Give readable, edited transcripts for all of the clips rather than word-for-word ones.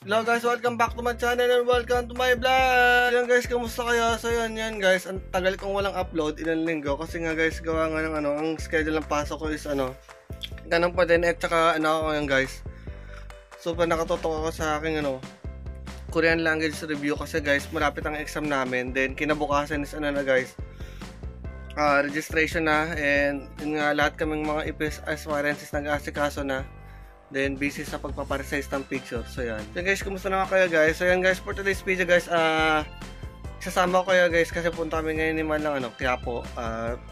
Hello guys, welcome back to my channel and welcome to my vlog. Yan guys, kamusta kayo? So yan guys, ang tagal kong walang upload, ilang linggo kasi nga guys, gawa nga ng ang schedule ng pasok ko is ganun pa din at saka ako yan guys. So pa nakatutok ako sa aking Korean language review kasi guys, malapit ang exam namin. Then kinabukasan is guys, registration na and yun nga lahat kaming mga IPS aspirants nag-aasikaso na. Then busy sa pagpaparesize ng picture. So yan. So guys, kumusta naman kayo guys? So yan guys, for today's video guys, sasama ko kayo guys kasi punta kami ngayon ni man lang Quiapo.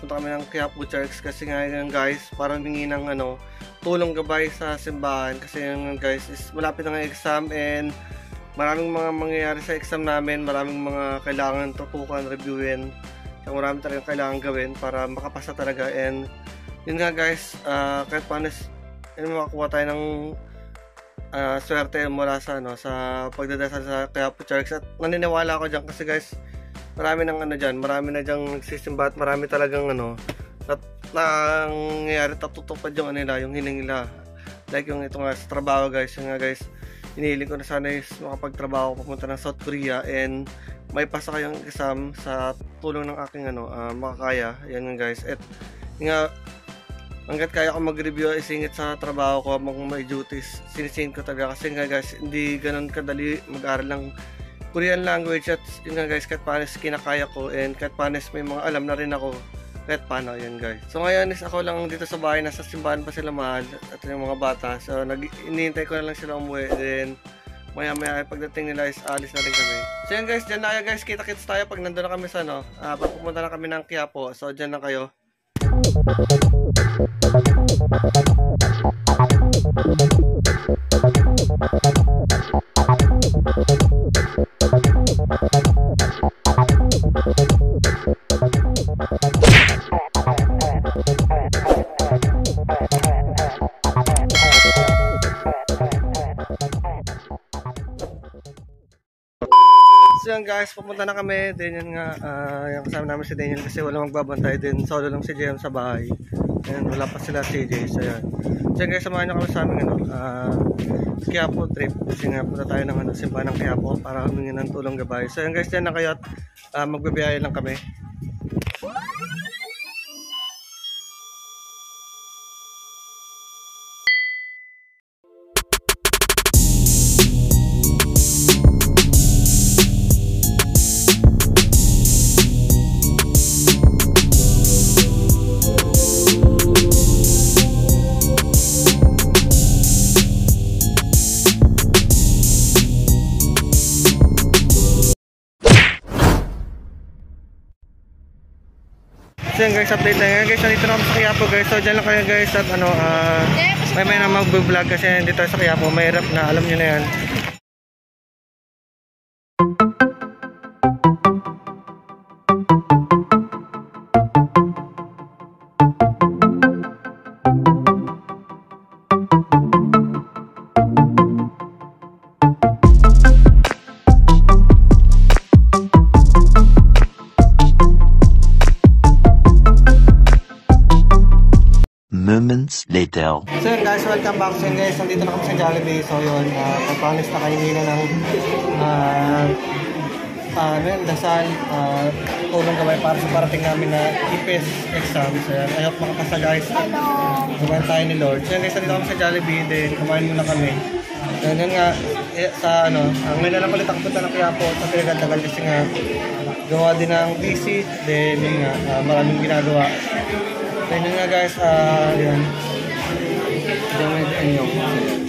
Punta kami ng Quiapo Church kasi ngayon guys, para humingi ng tulong gabay sa simbahan kasi yung guys is malapit na ng exam and maraming mga mangyayari sa exam namin, maraming mga kailangan tutukan, reviewin. So maraming talagang kailangan gawin para makapasa talaga and yun nga guys, kahit paano makakuha tayo ng swerte mula sa sa pagdadasal sa Quiapo Church at naniniwala ako diyan kasi guys marami nang marami na diyan nagsisimba at marami talagang nangyayari tatutupad yung nila, yung hiling nila. Like yung ito nga sa trabaho guys, yung nga guys, hinihiling ko na sana is makapagtrabaho papunta ng South Korea and may pasa kayong exam sa tulong ng aking makakaya. Yan nga guys. At nga hanggat kaya ko mag-review isingit sa trabaho ko habang may duties, sinisingit ko talaga kasi nga guys, hindi ganun kadali mag-aral ng Korean language at yun nga guys, kahit paano kinakaya ko and kahit paano may mga alam na rin ako kahit paano yun guys. So ngayon is ako lang dito sa bahay, nasa simbahan pa sila mahal at yung mga bata, so inihintay ko na lang sila umuwi, then maya pagdating nila is alis na rin kami. So yan guys, dyan na kayo guys, kita-kits tayo pag nandun na kami sa pag pumunta na kami ng Quiapo, so dyan na kayo. So yan guys, pupunta na kami. Then yun nga, yung kasama namin si Daniel kasi wala magbabantay din. Solo lang si JM sa bahay. And wala pa sila CJ. So yan. So yan guys, samahan nyo kami sa aming Quiapo trip. Kasi nga punta tayo ng simbahan ng Quiapo para humingi ng tulong gabay. So yan guys, dyan na kayo at magbibiyaya lang kami. So yan guys, update lang yan guys, nandito na kami sa Quiapo guys, so dyan lang kayo guys at may na mag-vlog kasi dito sa Quiapo, mahirap na, alam nyo na yan. Moments later. So yun guys, welcome back. So yun guys, nandito na kami sa Jollibee. So yun, pagpanis na kayo na ng dasal, tulong gawin para sa parating namin na IPS exam. So yan, I hope makapasa guys. Kumain tayo ni Lord. So yun guys, nandito kami sa Jollibee, then kumain muna kami. So yun nga, sa ngayon na lang ulit ako punta ng Quiapo sa pinagatagal kasi nga gawa din ng busy, then yun nga, maraming ginagawa. Then yun nga guys, yun.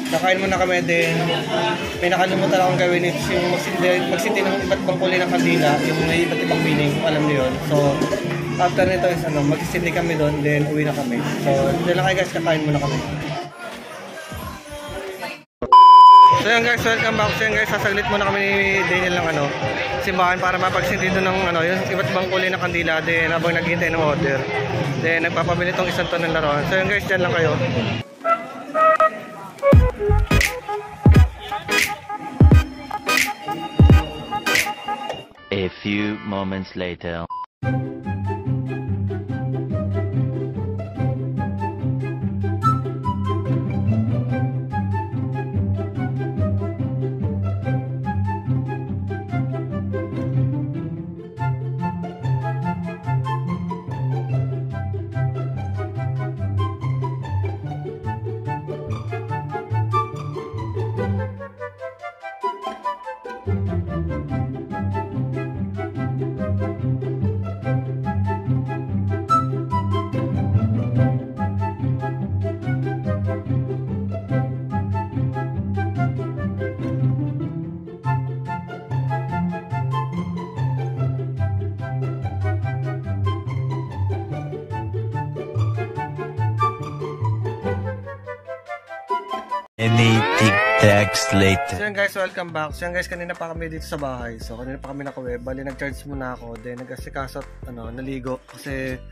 Nakain muna kami din. May nakalimutan akong gawin is yung magsindi ng iba't ibang kulay ng kandila, yung may iba't ibang meaning, kung alam niyo yun. So, after nito is magsindi kami doon, then uwi na kami. So, dyan lang kayo guys, kakain muna kami. So yan guys, welcome back. So yan guys, sasaglit muna kami ni Daniel ng simbahan para mapagsindi doon ng yung iba't ibang kulay ng kandila, then habang naghihintay ng order. Then nagpapabili tong isang ton ng laruan. So yan guys, dyan lang kayo. A few moments later. Many tic-tacs So later. yan guys, welcome back. So yan guys, kanina pa kami dito sa bahay. So kanina pa kami naka-web. Bali, nag-charge muna ako. Then nag-asikaso at naligo. Kasi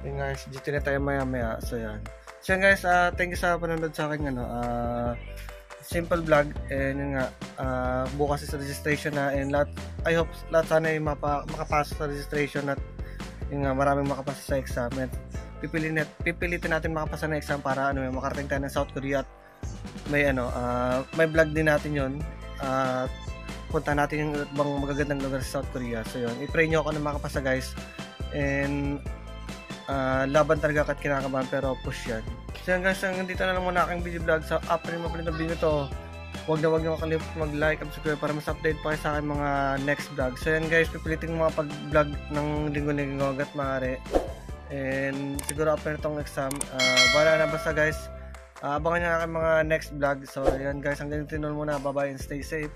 yun guys, dito na tayo maya-maya. So yan. So yan guys, thank you sa panonood sa akin simple vlog. And yun nga, bukas is registration na. And I hope lahat sana ay makapasok sa registration at yun nga, maraming makapasa sa exam. And pipilitin natin makapasa ng exam para makarating tayo ng South Korea at may vlog din natin yun. Punta natin yung ibang magagandang lugar sa South Korea. So yun, i-pray nyo ako na makapasa guys. And laban talaga kat kinakabahan pero push yan. So yan guys, dito na lang muna aking video vlog. So after mo pa rin ng video to, huwag na makalimut mag-like and subscribe para mas update pa kayo sa aking mga next vlog. So yan guys, pipilitin ko mga pag-vlog ng linggo-linggo hanggat maaari. And siguro after itong exam, wala na basta guys. Abangan nyo aking mga next vlog. So yan guys, hanggang dito muna. Bye bye and stay safe.